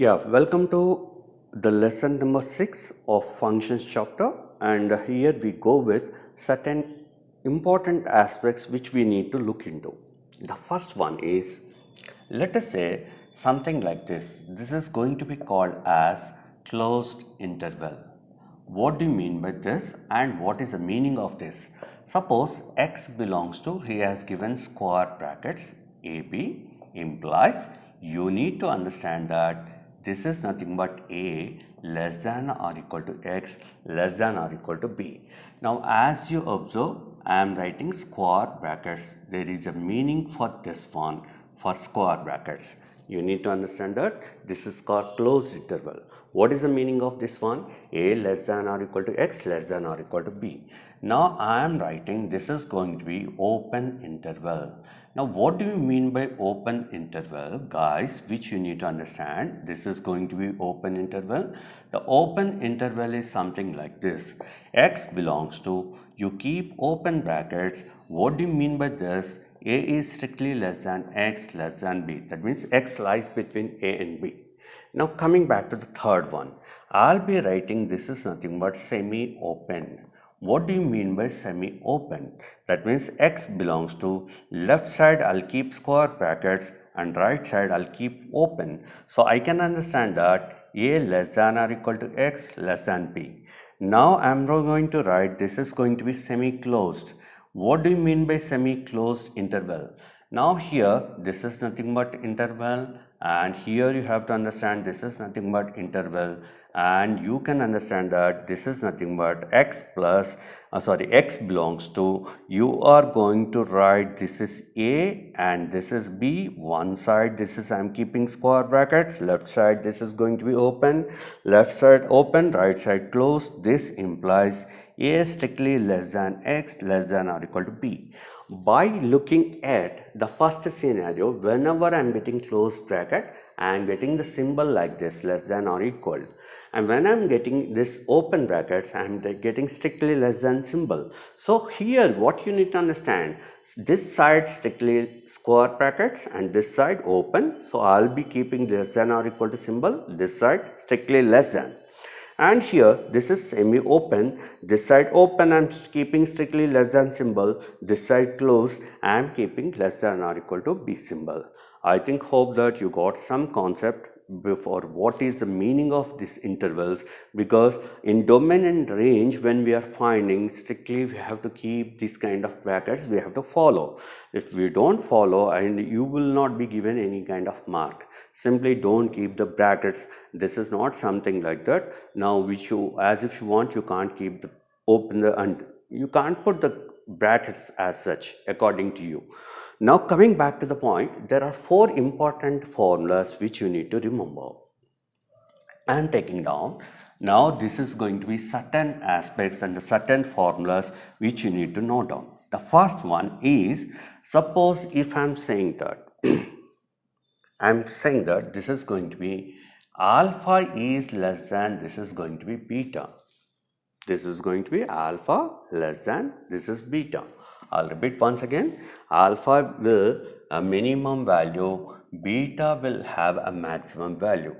Yeah, welcome to the lesson number 6 of functions chapter, and here we go with certain important aspects which we need to look into. The first one is, let us say something like this. This is going to be called as closed interval. What do you mean by this and what is the meaning of this? Suppose x belongs to, he has given square brackets AB implies you need to understand that this is nothing but A less than or equal to X less than or equal to B. Now as you observe, I am writing square brackets. There is a meaning for this one for square brackets. You need to understand that this is called closed interval. What is the meaning of this one? A less than or equal to X less than or equal to B. Now I am writing this is going to be open interval. Now what do you mean by open interval, guys, which you need to understand? This is going to be open interval. The open interval is something like this. X belongs to, you keep open brackets. What do you mean by this? A is strictly less than X less than B. That means X lies between A and B. Now coming back to the third one, I'll be writing this is nothing but semi-open. What do you mean by semi-open? That means X belongs to, left side I'll keep square brackets and right side I'll keep open. So I can understand that A less than or equal to X less than B. Now I'm going to write this is going to be semi-closed. What do you mean by semi-closed interval? Now here this is nothing but interval, and here you have to understand this is nothing but interval, and you can understand that this is nothing but x plus x belongs to, you are going to write this is A and this is B. One side this is I am keeping square brackets, left side this is going to be open, left side open, right side closed. This implies A is strictly less than X less than or equal to B. By looking at the first scenario, whenever I am getting closed bracket, I am getting the symbol like this, less than or equal. And when I am getting this open brackets, I am getting strictly less than symbol. So here what you need to understand, this side strictly square brackets and this side open. So I will be keeping less than or equal to symbol, this side strictly less than. And here this is semi-open, this side open I am keeping strictly less than symbol, this side closed I am keeping less than or equal to B symbol. I hope that you got some concept before what is the meaning of these intervals, because in domain and range when we are finding strictly we have to keep this kind of brackets, we have to follow. If we don't follow, and you will not be given any kind of mark. Simply don't keep the brackets. This is not something like that. Now which you, as if you want, you can't keep the open the, and you can't put the brackets as such according to you. Now coming back to the point, there are 4 important formulas which you need to remember. I am taking down. Now this is going to be certain aspects and the certain formulas which you need to note down. The first one is, suppose if I am saying that I am saying that this is going to be alpha is less than, this is going to be beta. This is going to be alpha less than, this is beta. I'll repeat once again. Alpha will a minimum value, beta will have a maximum value.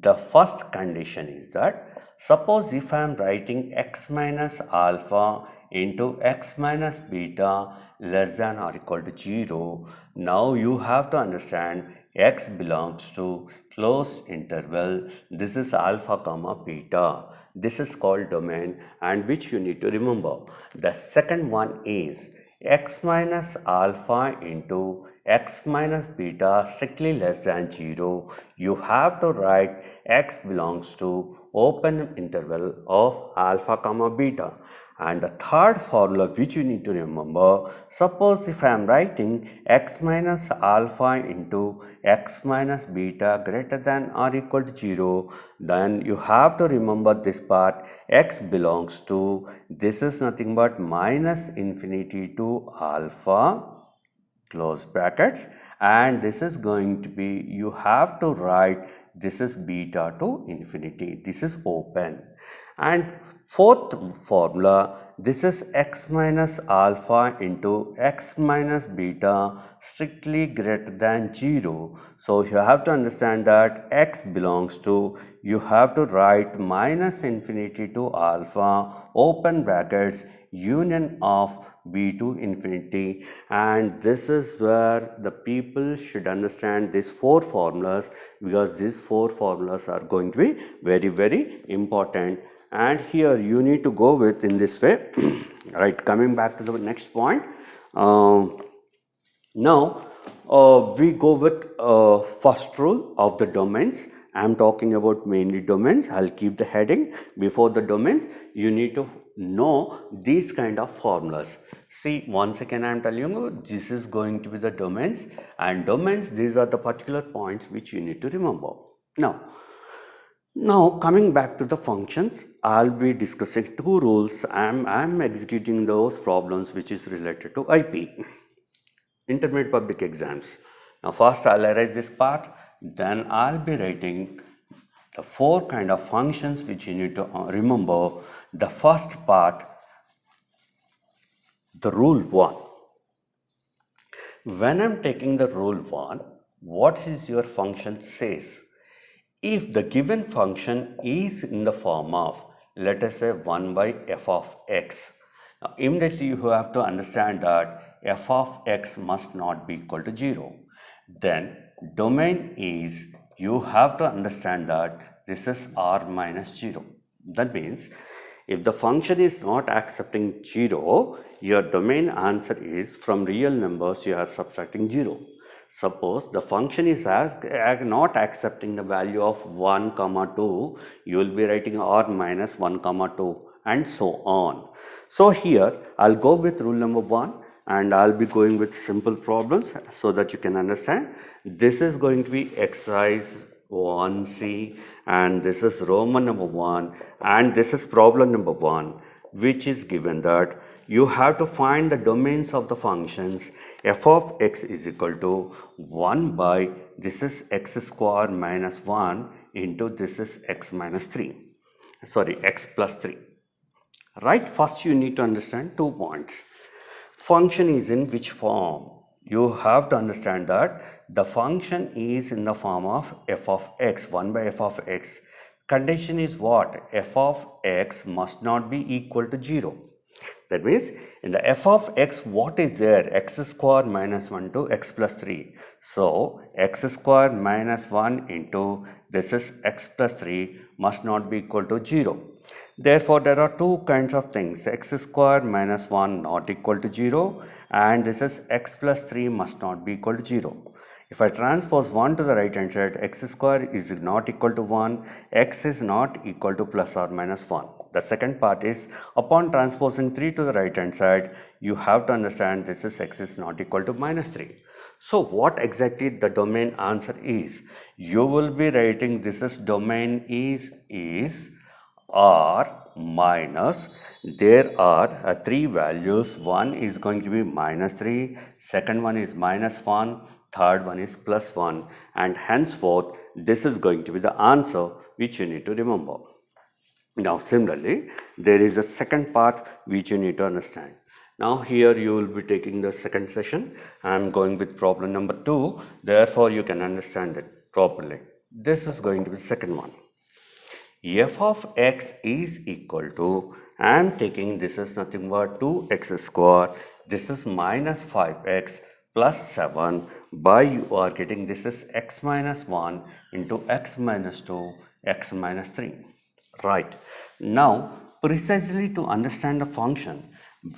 The first condition is that, suppose if I am writing x minus alpha into x minus beta less than or equal to 0, now you have to understand x belongs to closed interval. This is alpha comma beta. This is called domain, and which you need to remember. The second one is x minus alpha into x minus beta strictly less than 0. You have to write x belongs to open interval of alpha comma beta. And the third formula which you need to remember, suppose if I am writing x minus alpha into x minus beta greater than or equal to 0, then you have to remember this part, x belongs to, this is nothing but minus infinity to alpha close brackets, and this is going to be, you have to write this is beta to infinity, this is open. And fourth formula, this is x minus alpha into x minus beta strictly greater than 0. So you have to understand that x belongs to, you have to write minus infinity to alpha open brackets union of b to infinity, and this is where the people should understand these four formulas, because these four formulas are going to be very important, and here you need to go with in this way. Right, coming back to the next point. Now we go with first rule of the domains. I am talking about mainly domains. I'll keep the heading before the domains. You need to know these kind of formulas. See, once again I am telling you, this is going to be the domains, and domains, these are the particular points which you need to remember. Now coming back to the functions, I'll be discussing two rules. I'm executing those problems which is related to IP, intermediate public exams. Now first I'll erase this part, then I'll be writing the four kind of functions which you need to remember. The first part, the rule 1. When I'm taking the rule 1, what is your function says? If the given function is in the form of, let us say, 1 by f of x. Now immediately you have to understand that f of x must not be equal to 0. Then domain is, you have to understand that this is r minus 0. That means if the function is not accepting 0, your domain answer is from real numbers you are subtracting 0. Suppose the function is not accepting the value of 1 comma 2, you will be writing r minus 1 comma 2 and so on. So here I'll go with rule number 1 and I'll be going with simple problems so that you can understand. This is going to be exercise 1C, and this is Roman number 1, and this is problem number 1, which is given that you have to find the domains of the functions. F of x is equal to 1 by, this is x square minus 1 into this is x minus 3, sorry, x plus 3. Right, first you need to understand 2 points. Function is in which form? You have to understand that the function is in the form of f of x, 1 by f of x. Condition is what? F of x must not be equal to 0. That means in the f of x, what is there? X square minus 1 to x plus 3. So x square minus 1 into this is x plus 3 must not be equal to 0. Therefore, there are two kinds of things, x square minus 1 not equal to 0, and this is x plus 3 must not be equal to 0. If I transpose 1 to the right hand side, x square is not equal to 1, x is not equal to plus or minus 1. The second part is, upon transposing 3 to the right hand side, you have to understand this is x is not equal to minus 3. So what exactly the domain answer is? You will be writing this is domain is r minus, there are 3 values. One is going to be minus 3, second one is minus 1, third one is plus 1, and henceforth this is going to be the answer which you need to remember. Now similarly, there is a second part which you need to understand. Now here you will be taking the second session. I am going with problem number 2, therefore you can understand it properly. This is going to be second one. F of x is equal to, I am taking this is nothing but 2x square, this is minus 5x plus 7 by, you are getting this is x minus 1 into x minus 2, x minus 3. Right. Now precisely to understand the function,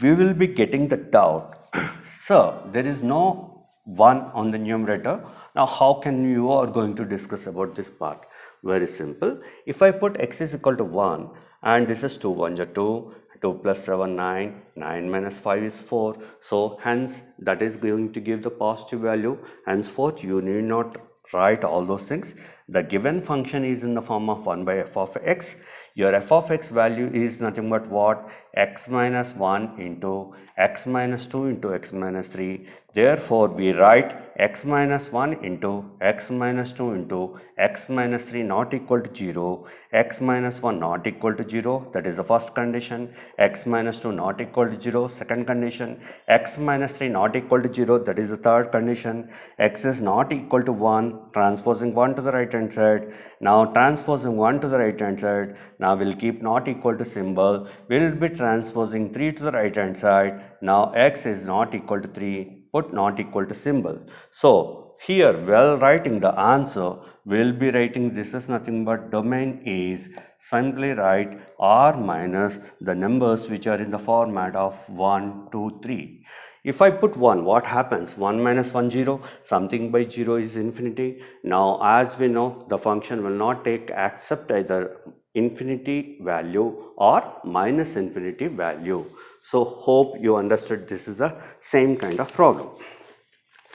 we will be getting the doubt. Sir, there is no 1 on the numerator. Now how can you are going to discuss about this part? Very simple. If I put x is equal to 1 and this is 2 1 is 2, 2 plus 7 9, 9 minus 5 is 4. So hence that is going to give the positive value. Henceforth you need not write all those things. The given function is in the form of 1 by f of x. Your f of x value is nothing but what? X minus 1 into x minus 2 into x minus 3. Therefore, we write x minus 1 into x minus 2 into x minus 3 not equal to 0, x minus 1 not equal to 0, that is the first condition, x minus 2 not equal to 0, second condition, x minus 3 not equal to 0, that is the third condition, x is not equal to 1, transposing 1 to the right hand side. Now transposing 1 to the right hand side, now we'll keep not equal to symbol, we'll be transposing 3 to the right hand side. Now x is not equal to 3, put not equal to symbol. So here while writing the answer, we'll be writing this is nothing but domain is, simply write r minus the numbers which are in the format of 1, 2, 3. If I put 1, what happens? 1 minus 1, 0, something by 0 is infinity. Now as we know, the function will not take accept either infinity value or minus infinity value. So hope you understood this is the same kind of problem.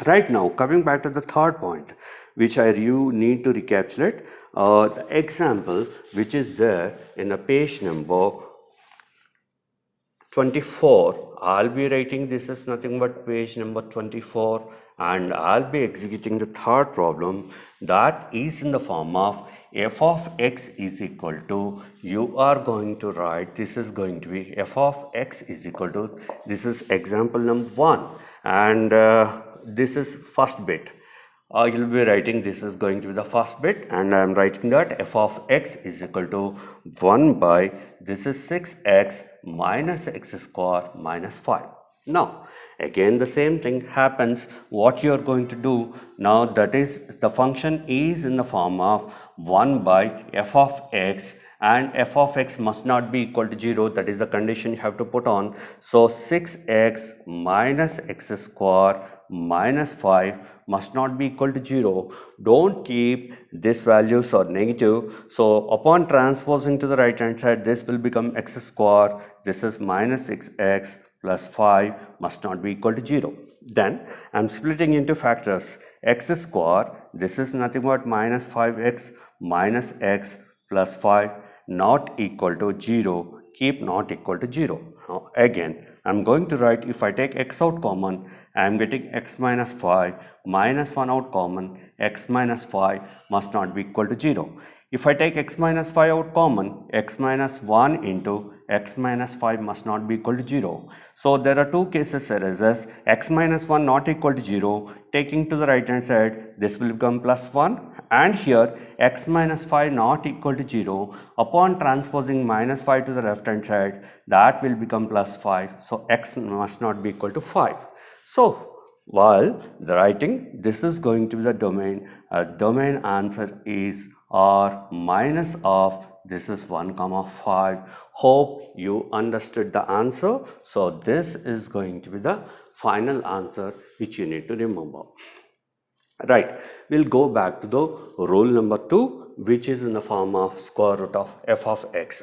Right now, coming back to the third point, which you need to recapitulate, the example which is there in the page number 24. I'll be writing this is nothing but page number 24, and I'll be executing the third problem that is in the form of f of x is equal to, you are going to write this is going to be f of x is equal to, this is example number 1, and this is first bit. You'll be writing this is going to be the first bit, and I'm writing that f of x is equal to 1 by this is 6x minus x square minus 5. Now again the same thing happens. What you are going to do now, that is the function is in the form of 1 by f of x, and f of x must not be equal to 0, that is the condition you have to put on. So 6x minus x square minus 5 must not be equal to 0. Don't keep these values or negative. So upon transposing to the right hand side, this will become x square, this is minus 6x plus 5 must not be equal to 0. Then I'm splitting into factors. X square, this is nothing but minus 5x minus x plus 5 not equal to 0, keep not equal to 0. Now again I'm going to write, if I take x out common, I am getting x minus 5 minus 1 out common, x minus 5 must not be equal to 0. If I take x minus 5 out common, x minus 1 into x minus 5 must not be equal to 0. So there are two cases arises, x minus 1 not equal to 0, taking to the right hand side, this will become plus 1, and here x minus 5 not equal to 0, upon transposing minus 5 to the left hand side, that will become plus 5, so x must not be equal to 5. So while the writing, this is going to be the domain, domain answer is r minus of this is 1 comma 5. Hope you understood the answer. So this is going to be the final answer which you need to remember. Right, we'll go back to the rule number 2, which is in the form of square root of f of x.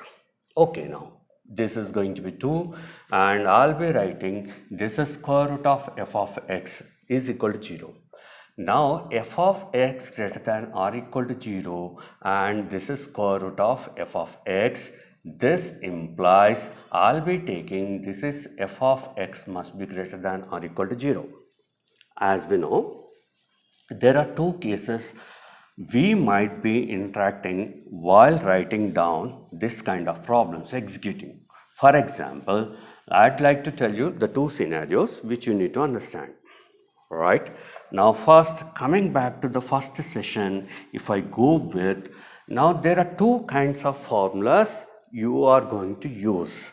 Okay, now this is going to be 2, and I'll be writing this is square root of f of x is equal to 0. Now f of x greater than or equal to 0, and this is square root of f of x. This implies I'll be taking this is f of x must be greater than or equal to 0. As we know, there are two cases we might be interacting while writing down this kind of problems executing. For example, I'd like to tell you the two scenarios which you need to understand. Right now, first coming back to the first session, if I go with, now there are two kinds of formulas you are going to use.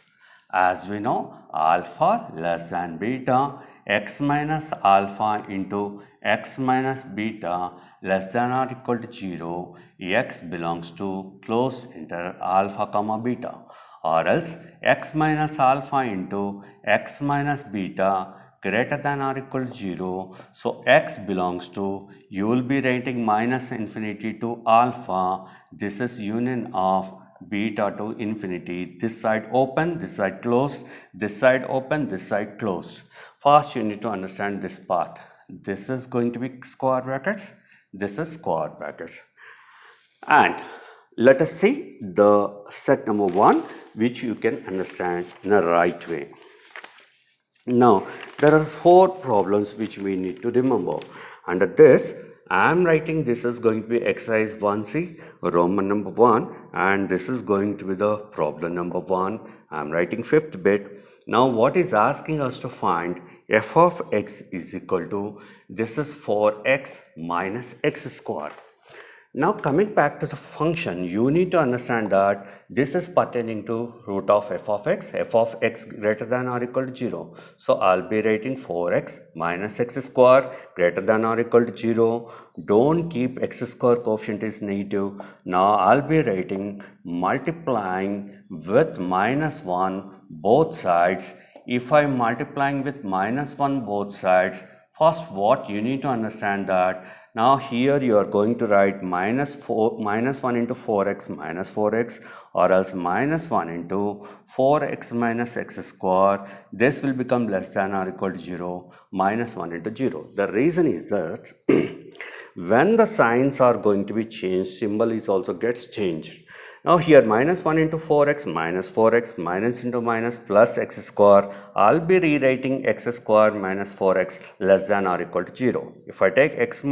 As we know, alpha less than beta, x minus alpha into x minus beta less than or equal to 0, x belongs to closed inter alpha comma beta, or else x minus alpha into x minus beta greater than or equal to 0. So x belongs to, you will be writing minus infinity to alpha, this is union of beta to infinity, this side open, this side closed, this side open, this side closed. First you need to understand this part. This is going to be square brackets, this is square brackets. And let us see the set number 1, which you can understand in a right way. Now, there are 4 problems which we need to remember. Under this, I am writing this is going to be exercise 1C, Roman number 1, and this is going to be the problem number 1. I am writing 5th bit. Now, what is asking us to find f of x is equal to, this is 4x minus x square. Now coming back to the function, you need to understand that this is pertaining to root of f of x greater than or equal to 0. So I'll be writing 4x minus x square greater than or equal to 0. Don't keep x square coefficient is negative. Now I'll be writing multiplying with minus 1 both sides. If I'm multiplying with minus 1 both sides, first what you need to understand that now here you are going to write minus 1 into 4x minus 4x, or else minus 1 into 4x minus x square. This will become less than or equal to 0, minus 1 into 0. The reason is that when the signs are going to be changed, symbol is also gets changed. Now here minus 1 into 4x minus into minus plus x square. I'll be rewriting x square minus 4x less than or equal to 0. If I take x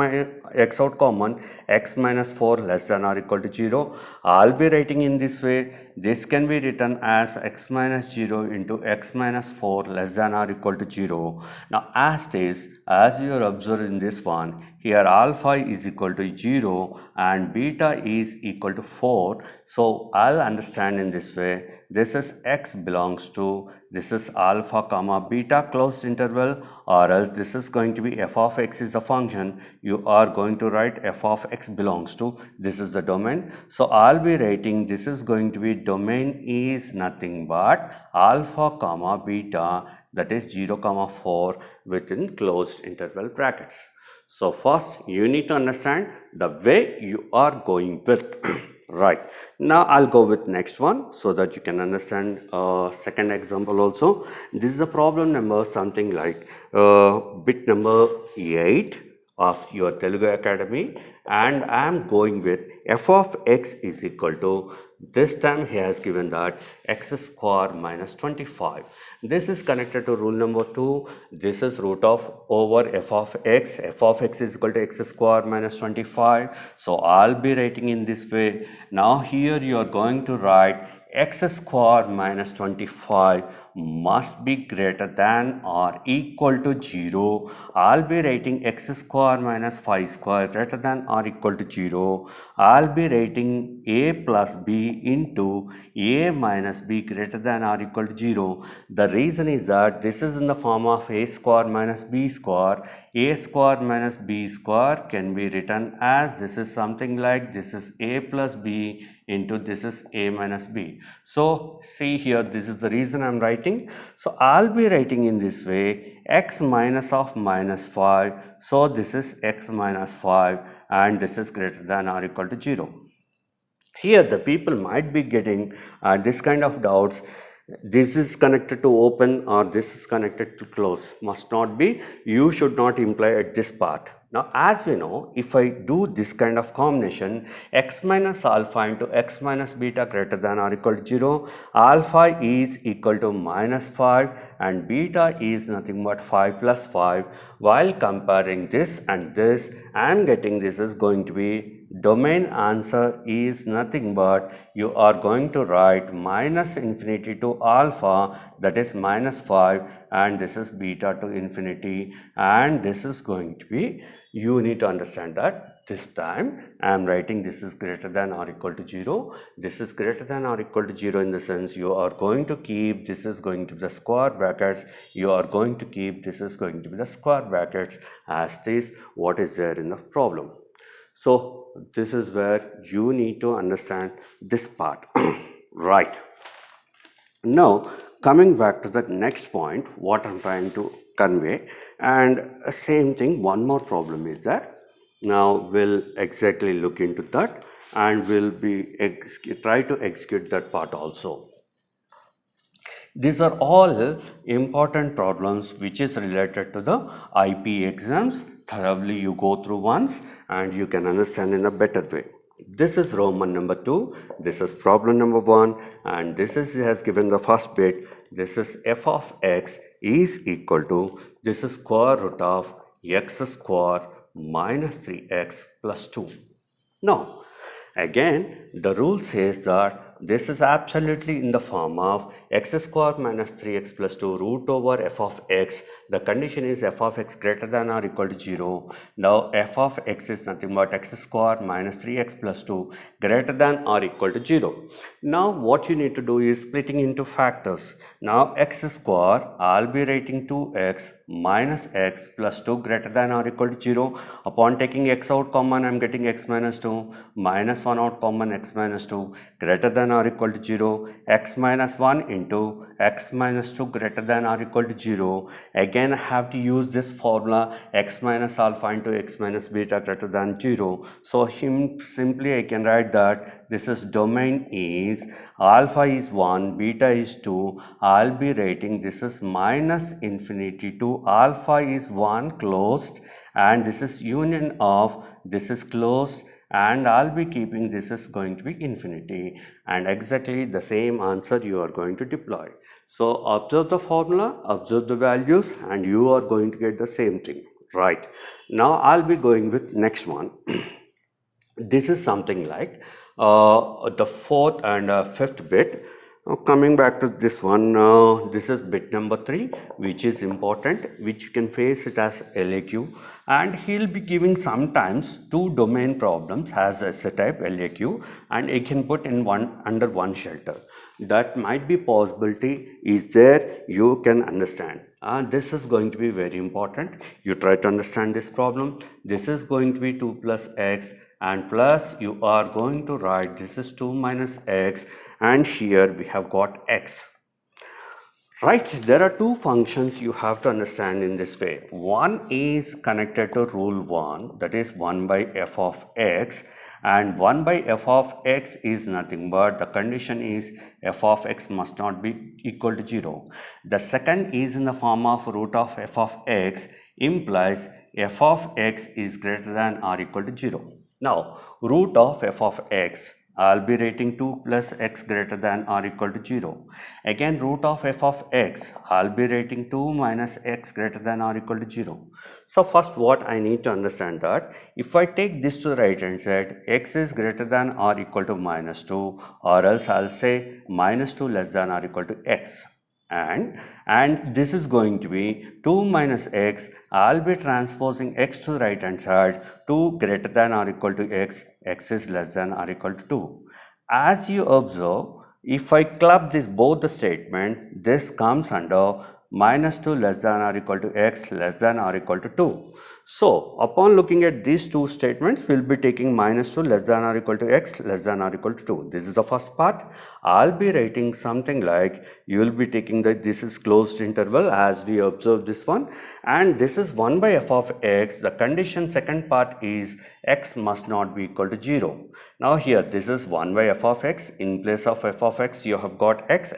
out common, x minus 4 less than or equal to 0, I'll be writing in this way. This can be written as x minus 0 into x minus 4 less than or equal to 0. Now as it is, as you are observing this one, here alpha is equal to 0 and beta is equal to 4. So I'll understand in this way, this is x belongs to, this is alpha comma beta closed interval, or else this is going to be f of x is a function. You are going to write f of x belongs to, this is the domain. So I'll be writing this is going to be domain is nothing but alpha comma beta, that is 0 comma 4 within closed interval brackets. So first you need to understand the way you are going with. Right, now I'll go with next one so that you can understand second example also. This is a problem number something like bit number 8 of your Telugu Academy, and I am going with f of x is equal to, this time he has given that x square minus 25. This is connected to rule number 2. This is root of over f of x. F of x is equal to x square minus 25. So I'll be writing in this way. Now here you are going to write x square minus 25 must be greater than or equal to 0. I'll be writing x square minus 5 square greater than or equal to 0. I'll be writing a plus b into a minus b greater than or equal to 0. The reason is that this is in the form of a square minus b square. A square minus b square can be written as, this is something like, this is a plus b into this is a minus b. So see here, this is the reason I am writing. So I'll be writing in this way, x minus of minus 5. So this is x minus 5 and this is greater than or equal to 0. Here the people might be getting this kind of doubts. This is connected to open or this is connected to close. Must not be. You should not imply at this part. Now as we know, if I do this kind of combination, x minus alpha into x minus beta greater than or equal to 0, alpha is equal to minus 5 and beta is nothing but 5 plus 5. While comparing this and this, I am getting this is going to be, domain answer is nothing but, you are going to write minus infinity to alpha, that is minus 5, and this is beta to infinity, and this is going to be, you need to understand that this time I am writing this is greater than or equal to 0. This is greater than or equal to 0 in the sense you are going to keep, this is going to be the square brackets, you are going to keep, this is going to be the square brackets as this what is there in the problem. So this is where you need to understand this part. Right. Now coming back to the next point, what I'm trying to convey, and same thing, one more problem is that now we'll exactly look into that and we'll be try to execute that part also. These are all important problems which is related to the IP exams. Thoroughly you go through once and you can understand in a better way. This is Roman number 2, this is problem number 1, and this is has given the first bit. This is f of x is equal to, this is square root of x square minus 3x plus 2. Now, again, the rule says that this is absolutely in the form of x square minus 3x plus 2 root over f of x. The condition is f of x greater than or equal to 0. Now, f of x is nothing but x square minus 3x plus 2 greater than or equal to 0. Now, what you need to do is splitting into factors. Now, x square, I'll be writing 2x minus x plus 2 greater than or equal to 0. Upon taking x out common, I'm getting x minus 2 minus 1 out common, x minus 2 greater than or equal to 0. X minus 1 into x minus 2 greater than or equal to 0. Again, I have to use this formula, x minus alpha into x minus beta greater than 0. So simply I can write that this is domain is alpha is 1, beta is 2. I'll be writing this is minus infinity to alpha is 1 closed, and this is union of this is closed, and I'll be keeping this is going to be infinity, and exactly the same answer you are going to deploy. So observe the formula, observe the values, and you are going to get the same thing, right? Now I'll be going with next one. This is something like the fourth and fifth bit. Coming back to this one, this is bit number 3, which is important, which you can face it as LAQ, and he'll be giving sometimes 2 domain problems as essay type LAQ, and he can put in one under one shelter. That might be possibility is there, you can understand. This is going to be very important. You try to understand this problem. This is going to be 2 plus x, and plus you are going to write this is 2 minus x, and here we have got x. Right, there are 2 functions you have to understand in this way. One is connected to rule 1, that is 1 by f of x, and 1 by f of x is nothing but the condition is f of x must not be equal to 0. The second is in the form of root of f of x, implies f of x is greater than or equal to 0. Now, root of f of x, I'll be writing 2 plus x greater than or equal to 0. Again, root of f of x, I'll be writing 2 minus x greater than or equal to 0. So first what I need to understand that if I take this to the right hand side, x is greater than or equal to minus 2, or else I'll say minus 2 less than or equal to x. And this is going to be 2 minus x, I'll be transposing x to the right hand side, 2 greater than or equal to x, x is less than or equal to 2. As you observe, if I club this both the statement, this comes under minus 2 less than or equal to x less than or equal to 2. So, upon looking at these 2 statements, we will be taking minus 2 less than or equal to x less than or equal to 2. This is the first part. I'll be writing something like, you will be taking that this is closed interval as we observe this one, and this is 1 by f of x. The condition second part is x must not be equal to 0. Now here this is 1 by f of x, in place of f of x you have got x,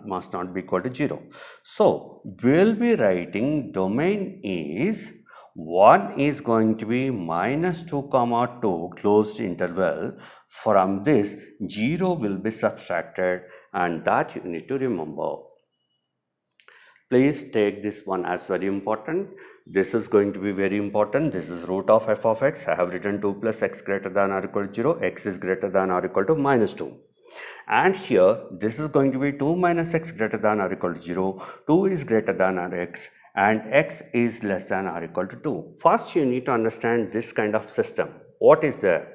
must not be equal to 0. So we'll be writing domain is 1 is going to be minus 2 comma 2 closed interval. From this 0 will be subtracted, and that you need to remember. Please take this one as very important. This is going to be very important. This is root of f of x. I have written 2 plus x greater than or equal to 0. X is greater than or equal to minus 2. And here this is going to be 2 minus x greater than or equal to 0. 2 is greater than or x, and x is less than or equal to 2. First you need to understand this kind of system. What is there?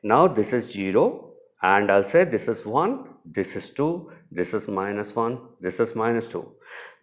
Now this is 0, and I'll say this is 1, this is 2, this is minus 1, this is minus 2.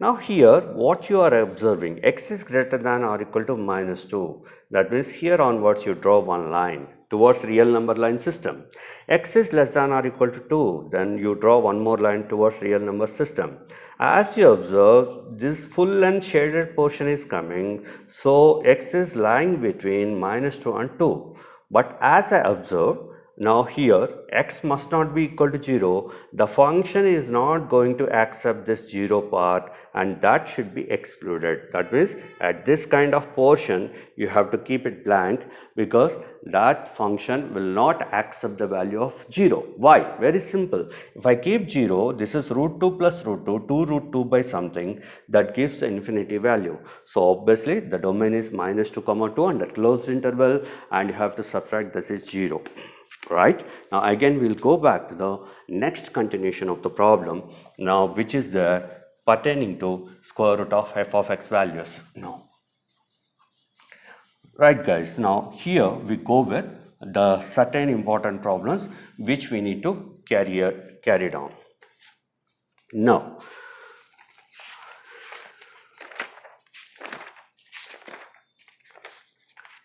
Now here what you are observing, x is greater than or equal to minus 2. That means here onwards you draw one line towards real number line system. X is less than or equal to 2, then you draw one more line towards real number system. As you observe, this full length shaded portion is coming, so x is lying between minus 2 and 2. But as I observe, Now here x must not be equal to 0. The function is not going to accept this 0 part, and that should be excluded. That means at this kind of portion you have to keep it blank, because that function will not accept the value of 0. Why? Very simple. If I keep 0, this is root 2 plus root 2, 2 root 2 by something, that gives the infinity value. So obviously the domain is minus 2 comma 2 under closed interval, and you have to subtract this is 0. Right? Now again we'll go back to the next continuation of the problem now, which is there pertaining to square root of f of x values. Now, right guys, now here we go with the certain important problems which we need to carry down. Now,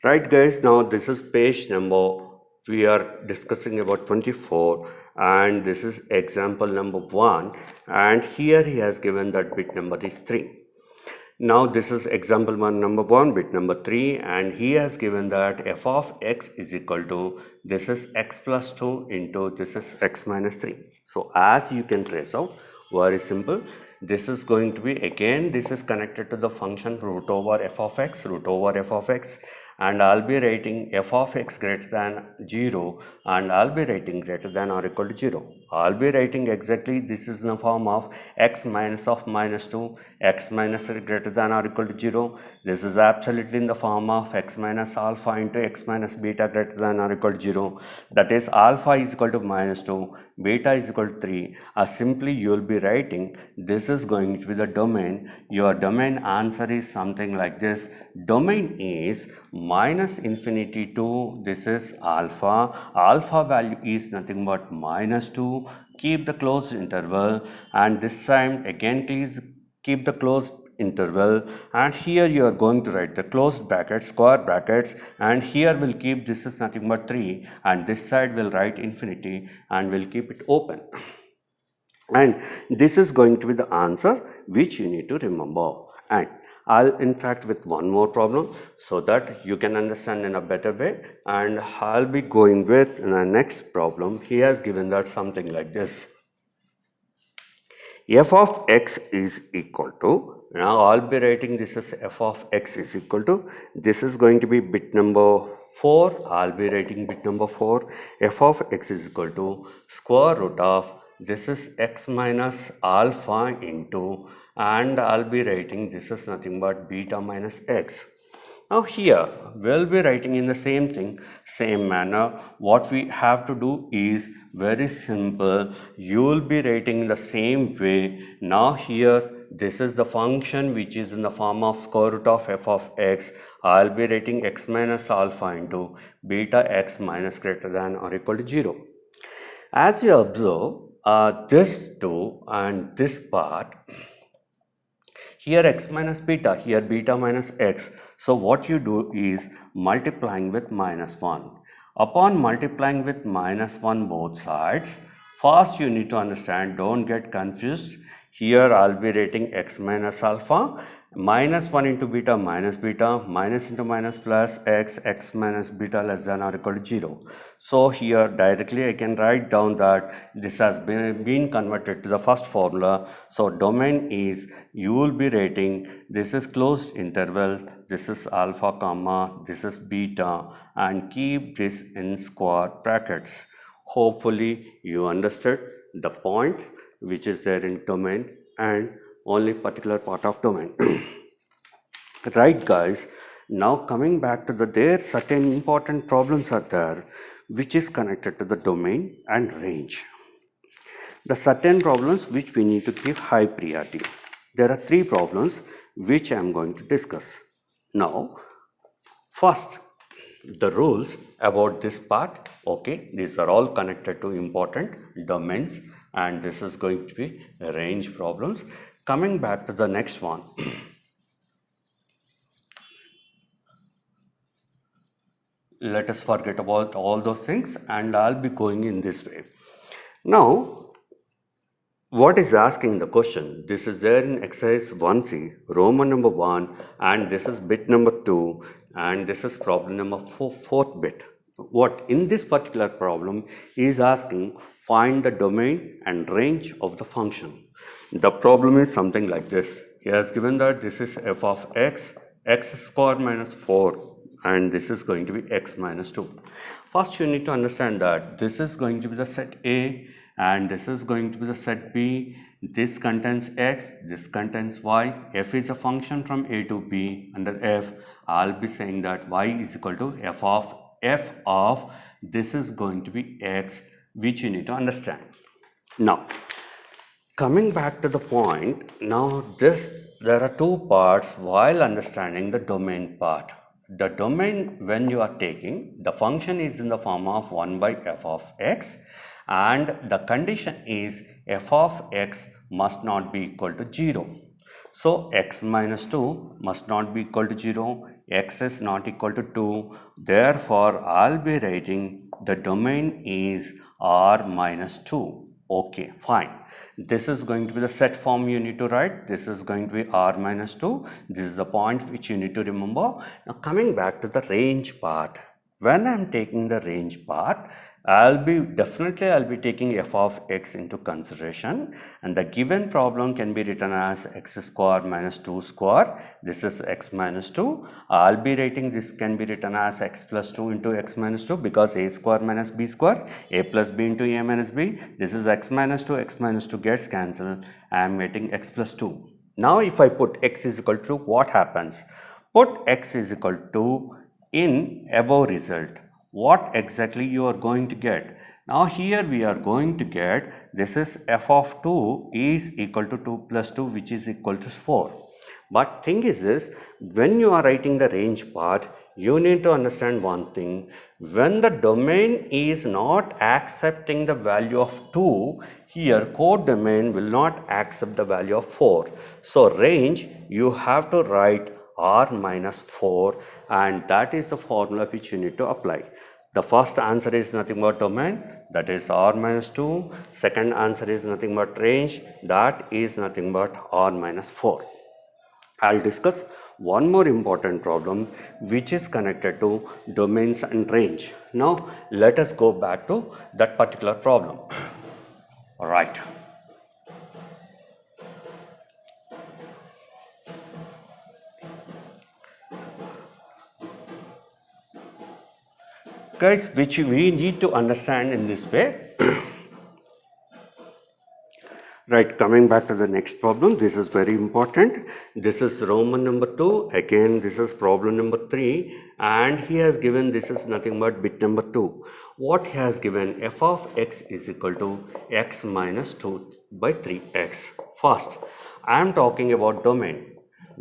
right guys, now this is page number, we are discussing about 24, and this is example number 1, and here he has given that bit number is 3. Now this is example number 1, bit number 3, and he has given that f of x is equal to, this is x plus 2 into this is x minus 3. So as you can trace out, very simple, this is going to be, again this is connected to the function root over f of x, root over f of x, and I'll be writing f of x greater than 0, and I'll be writing greater than or equal to 0. I'll be writing exactly this is in the form of x minus of minus 2, x minus greater than or equal to 0. This is absolutely in the form of x minus alpha into x minus beta greater than or equal to 0. That is alpha is equal to minus 2, beta is equal to 3. Simply you will be writing this is going to be the domain. Your domain answer is something like this. Domain is minus infinity to, this is alpha. Alpha value is nothing but minus 2. Keep the closed interval, and this time again please keep the closed interval, and here you are going to write the closed brackets, square brackets, and here we'll keep this is nothing but 3, and this side will write infinity and we'll keep it open. And this is going to be the answer which you need to remember. And I'll interact with one more problem so that you can understand in a better way, and I'll be going with the next problem. He has given that something like this. F of x is equal to, now I'll be writing this as f of x is equal to, this is going to be bit number 4, I'll be writing bit number 4, f of x is equal to square root of, this is x minus alpha into, and I'll be writing this is nothing but beta minus x. Now here we'll be writing in the same thing, same manner. What we have to do is very simple. You will be writing in the same way. Now here this is the function which is in the form of square root of f of x. I'll be writing x minus alpha into beta x minus greater than or equal to 0. As you observe, this 2 and this part, here x minus beta, here beta minus x. So what you do is multiplying with minus 1. Upon multiplying with minus 1 both sides, first you need to understand, don't get confused. Here I'll be writing x minus alpha, minus 1 into beta, minus into minus plus x, x minus beta less than or equal to 0. So here directly I can write down that this has been converted to the first formula. So domain is, you will be writing this is closed interval, this is alpha comma, this is beta, and keep this in square brackets. Hopefully you understood the point which is there in domain and only particular part of domain. Right guys, now coming back to there certain important problems are there which is connected to the domain and range. The certain problems which we need to give high priority. There are 3 problems which I am going to discuss. Now first, the rules about this part, okay, these are all connected to important domains, and this is going to be range problems. Coming back to the next one, let us forget about all those things, and I'll be going in this way. Now what is asking the question? This is there in exercise 1C, Roman number 1, and this is bit number 2, and this is problem number 4th bit. what in this particular problem is asking, find the domain and range of the function. The problem is something like this. He has given that this is f of x, x square minus 4, and this is going to be x minus 2. First you need to understand that this is going to be the set A and this is going to be the set B. This contains x, this contains y. F is a function from A to B. Under F, I'll be saying that y is equal to f of this is going to be x, which you need to understand. Now, coming back to the point, now there are two parts while understanding the domain part. The domain, when you are taking, the function is in the form of 1 by f of x, and the condition is f of x must not be equal to 0. So x minus 2 must not be equal to 0, x is not equal to 2, therefore I'll be writing the domain is r minus 2. Okay, fine. This is going to be the set form you need to write. This is going to be r minus 2. This is the point which you need to remember. Now coming back to the range part. When I'm taking the range part, I'll be taking f of x into consideration, and the given problem can be written as x square minus 2 square. This is x minus 2. I'll be writing this can be written as x plus 2 into x minus 2 because a square minus b square, a plus b into a minus b. This is x minus 2 gets cancelled. I am getting x plus 2. Now if I put x is equal to, what happens? Put x is equal to in above result. What exactly you are going to get? Now here we are going to get, this is f of 2 is equal to 2 plus 2, which is equal to 4. But thing is this, when you are writing the range part, you need to understand one thing. When the domain is not accepting the value of 2, here codomain will not accept the value of 4. So range, you have to write r minus 4, and that is the formula which you need to apply. The first answer is nothing but domain, that is r minus 2. Second answer is nothing but range, that is nothing but r minus 4. I'll discuss one more important problem which is connected to domains and range. Now let us go back to that particular problem. All right. Guys, which we need to understand in this way. Right, coming back to the next problem, this is very important. This is Roman number 2. Again, this is problem number 3, and he has given this is nothing but bit number 2. What he has given, f of x is equal to x minus 2 by 3x. First, I am talking about domain.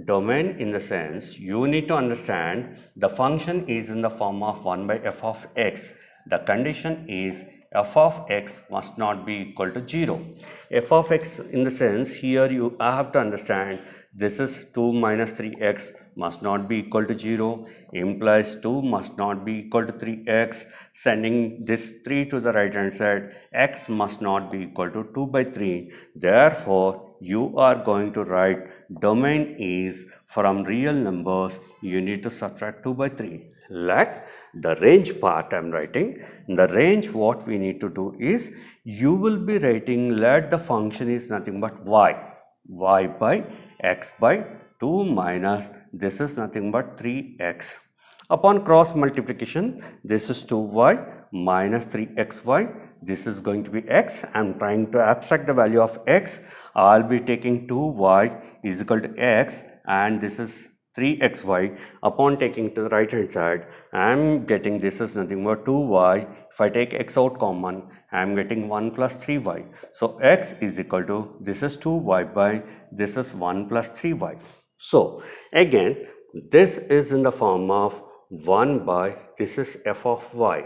Domain in the sense, you need to understand the function is in the form of 1 by f of x. The condition is f of x must not be equal to 0. F of x in the sense, here you have to understand this is 2 minus 3x must not be equal to 0, implies 2 must not be equal to 3x. Sending this 3 to the right hand side, x must not be equal to 2 by 3. Therefore, you are going to write domain is from real numbers, you need to subtract 2 by 3. Like the range part I am writing. In the range, what we need to do is, you will be writing, let the function is nothing but y by x by 2 minus this is nothing but 3x. Upon cross multiplication, this is 2y minus 3xy. This is going to be x. I am trying to abstract the value of x. I will be taking 2y is equal to x, and this is 3xy. Upon taking to the right hand side, I am getting this is nothing but 2y. If I take x out common, I am getting 1 plus 3y. So x is equal to, this is 2y by this is 1 plus 3y. So again, this is in the form of 1 by this is f of y.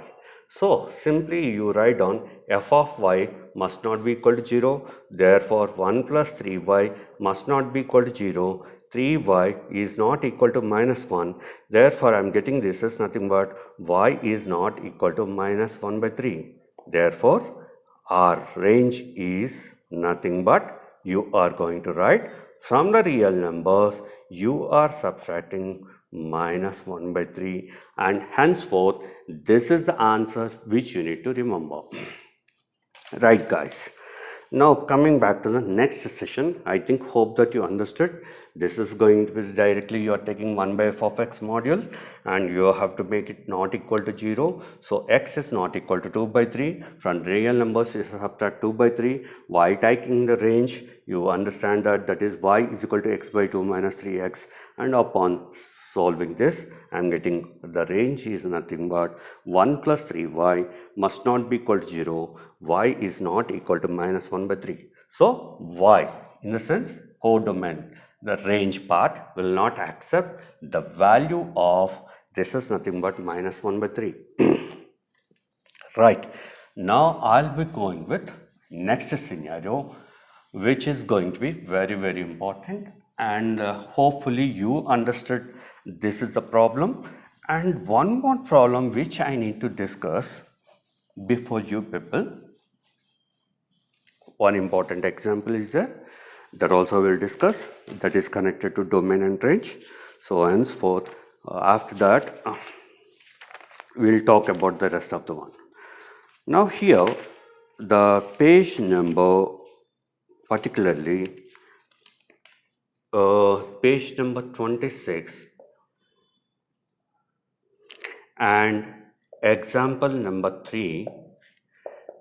So simply you write down f of y must not be equal to 0. Therefore 1 plus 3y must not be equal to 0. 3y is not equal to minus 1. Therefore I am getting this is nothing but y is not equal to minus 1 by 3. Therefore our range is nothing but, you are going to write from the real numbers, you are subtracting minus 1 by 3, and henceforth this is the answer which you need to remember. Right, guys. Now coming back to the next session, I think hope that you understood. This is going to be directly you are taking 1 by f of x module and you have to make it not equal to 0. So x is not equal to 2 by 3. From real numbers you subtract 2 by 3. While taking the range, you understand that that is y is equal to x by 2 minus 3x, and upon solving this, I am getting the range is nothing but 1 plus 3y must not be equal to 0. Y is not equal to minus 1 by 3. So, y, in the sense, codomain, the range part will not accept the value of this is nothing but minus 1 by 3. Right. Now, I'll be going with next scenario, which is going to be very, very important, and hopefully you understood this is the problem. And one more problem which I need to discuss before you people. One important example is there that also we'll discuss, that is connected to domain and range. So henceforth, after that, we'll talk about the rest of the one. Now here, the page number, particularly page number 26 and example number 3,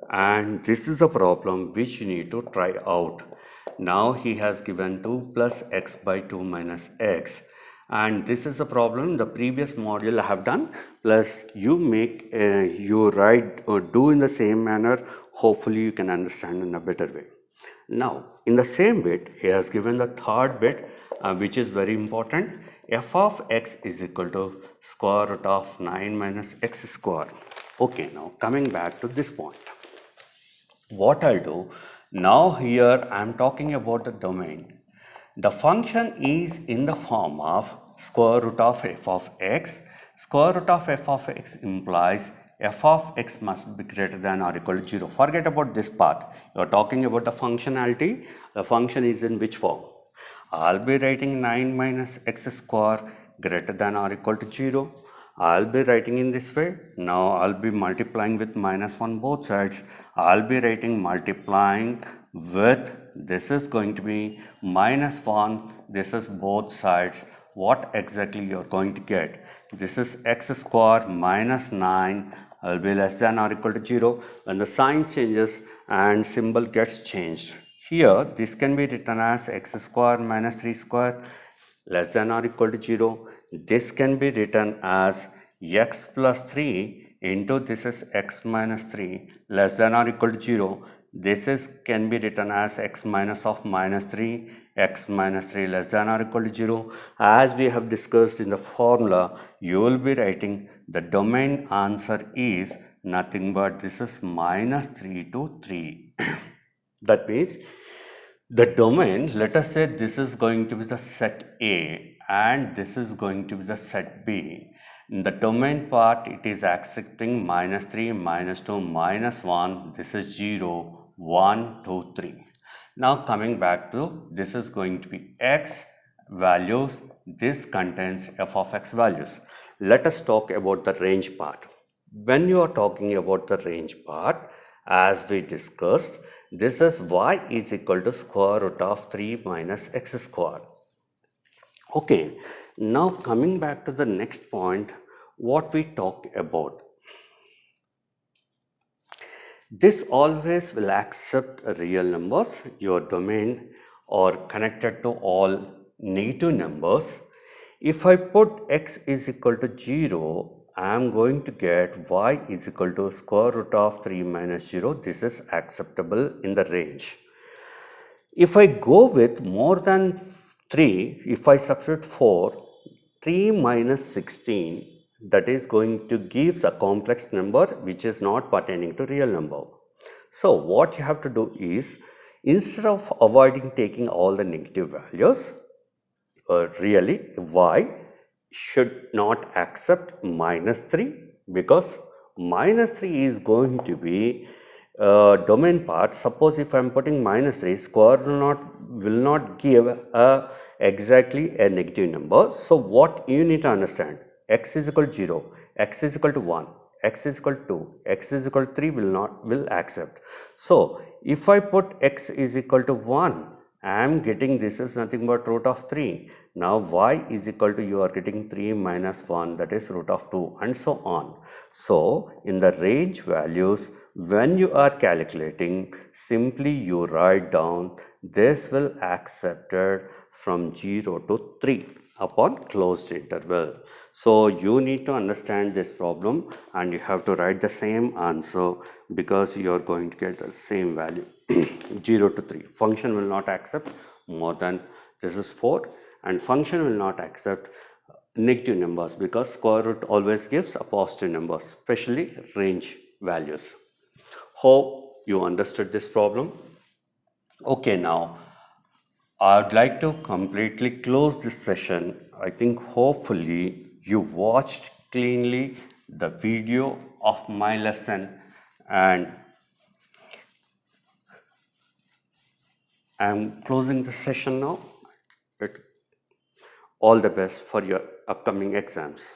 and this is a problem which you need to try out. Now he has given 2 plus x by 2 minus x, and this is a problem the previous module I have done, plus you make you write or do in the same manner. Hopefully you can understand in a better way. Now in the same bit he has given the third bit which is very important. F of x is equal to square root of 9 minus x square. Okay, now coming back to this point, what I'll do now, here I am talking about the domain. The function is in the form of square root of f of x. Square root of f of x implies f of x must be greater than or equal to 0. Forget about this part. You are talking about the functionality. The function is in which form? I'll be writing 9 minus x square greater than or equal to 0. I'll be writing in this way. Now I'll be multiplying with minus 1 both sides. I'll be writing multiplying with, this is going to be minus 1, this is both sides. What exactly you're going to get? This is x square minus 9 will be less than or equal to 0. When the sign changes and symbol gets changed, here this can be written as x square minus 3 square less than or equal to 0. This can be written as x plus 3 into this is x minus 3 less than or equal to 0. This is can be written as x minus of minus 3, x minus 3 less than or equal to 0. As we have discussed in the formula, you will be writing the domain answer is nothing but this is minus 3 to 3. That means the domain, let us say this is going to be the set A and this is going to be the set B. In the domain part, it is accepting minus 3, minus 2, minus 1. This is 0, 1, 2, 3. Now coming back to this is going to be x values. This contains f of x values. Let us talk about the range part. When you are talking about the range part, as we discussed, this is y is equal to square root of 3 minus x square. Okay, now coming back to the next point, what we talk about. This always will accept real numbers. Your domain or connected to all negative numbers. If I put x is equal to 0, I am going to get y is equal to square root of 3 minus 0. This is acceptable in the range. If I go with more than 3, if I substitute 4, 3 minus 16, that is going to give a complex number which is not pertaining to real number. So what you have to do is, instead of avoiding taking all the negative values, really y should not accept minus 3, because minus 3 is going to be domain part. Suppose if I am putting minus 3, square will not will not give exactly a negative number. So what you need to understand, x is equal to 0, x is equal to 1, x is equal to 2, x is equal to 3 will accept. So if I put x is equal to 1, I am getting this is nothing but root of 3. Now y is equal to, you are getting 3 minus 1, that is root of 2, and so on. So in the range values, when you are calculating, simply you write down this will accepted from 0 to 3 upon closed interval. So you need to understand this problem and you have to write the same answer, because you are going to get the same value 0 to 3. Function will not accept more than, this is 4, and function will not accept negative numbers, because square root always gives a positive number, especially range values. Hope you understood this problem. Okay, now I would like to completely close this session. I think hopefully you watched cleanly the video of my lesson, and I am closing the session now. All the best for your upcoming exams.